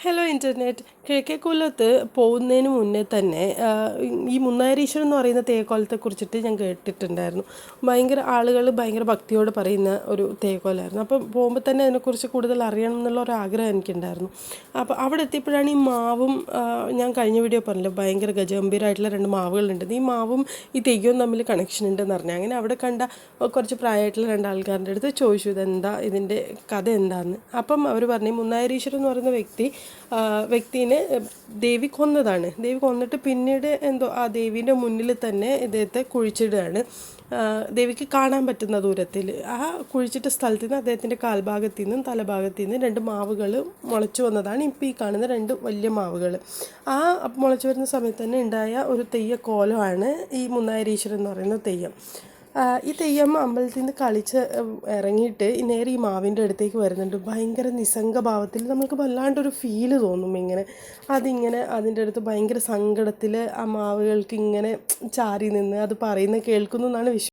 Hello internet. കിഴക്കേക്കൊല്ലത്ത് പോകുന്നതിന് മുന്നേ തന്നെ ഈ മുന്നാരീശ്വരം എന്ന് പറയുന്ന തേക്കോലത്തെക്കുറിച്ചിട്ട് ഞാൻ കേട്ടിട്ടുണ്ടായിരുന്നു. ഭയങ്കര ആളുകൾ ഭയങ്കര ഭക്തിയോട് പറയുന്ന ഒരു തേക്കോലമായിരുന്നു. അപ്പം പോകുമ്പോൾ തന്നെ അതിനെക്കുറിച്ച് കൂടുതൽ അറിയണം എന്നുള്ള ഒരു ആഗ്രഹം എനിക്കുണ്ടായിരുന്നു. അപ്പോൾ അവിടെ എത്തിയപ്പോഴാണ് ഈ മാവും ഞാൻ കഴിഞ്ഞ വീഡിയോ പറഞ്ഞല്ലോ, ഭയങ്കര ഗജഗംഭീരമായിട്ടുള്ള രണ്ട് മാവുകളുണ്ട്. ഈ മാവും ഈ തെയ്യവും തമ്മിൽ കണക്ഷൻ ഉണ്ടെന്ന് പറഞ്ഞു. അങ്ങനെ അവിടെ കണ്ട കുറച്ച് പ്രായമായിട്ടുള്ള രണ്ടാൾക്കാരുടെ അടുത്ത് ചോദിച്ചു, ഇതെന്താ ഇതിൻ്റെ കഥ എന്താണെന്ന്. അപ്പം അവർ പറഞ്ഞു, മുന്നാരീശ്വരം എന്ന് പറയുന്ന വ്യക്തിനെ ദേവി കൊന്നതാണ്. ദേവി കൊന്നിട്ട് പിന്നീട് എന്തോ ആ ദേവീൻ്റെ മുന്നിൽ തന്നെ ഇദ്ദേഹത്തെ കുഴിച്ചിടുകയാണ്. ദേവിക്ക് കാണാൻ പറ്റുന്ന ദൂരത്തിൽ ആ കുഴിച്ചിട്ട സ്ഥലത്ത് നിന്ന് അദ്ദേഹത്തിൻ്റെ കാൽഭാഗത്തു നിന്നും തലഭാഗത്തു നിന്നും രണ്ട് മാവുകൾ മുളച്ചു വന്നതാണ് ഇപ്പോൾ ഈ കാണുന്ന രണ്ട് വലിയ മാവുകൾ. ആ മുളച്ചു വരുന്ന സമയത്ത് തന്നെ ഉണ്ടായ ഒരു തെയ്യക്കോലമാണ് ഈ മുന്നാരീശ്വരൻ എന്ന് പറയുന്ന തെയ്യം. ഈ തെയ്യം അമ്പലത്തിൽ നിന്ന് കളിച്ച് ഇറങ്ങിയിട്ട് നേരെ ഈ മാവിൻ്റെ അടുത്തേക്ക് വരുന്നുണ്ട്. ഭയങ്കര നിസ്സംഗ ഭാവത്തിൽ നമുക്ക് വല്ലാണ്ടൊരു ഫീല് തോന്നും. ഇങ്ങനെ അതിങ്ങനെ അതിൻ്റെ അടുത്ത് ഭയങ്കര സങ്കടത്തിൽ ആ മാവുകൾക്ക് ഇങ്ങനെ ചാരി നിന്ന് അത് പറയുന്നത് കേൾക്കുന്നു എന്നാണ്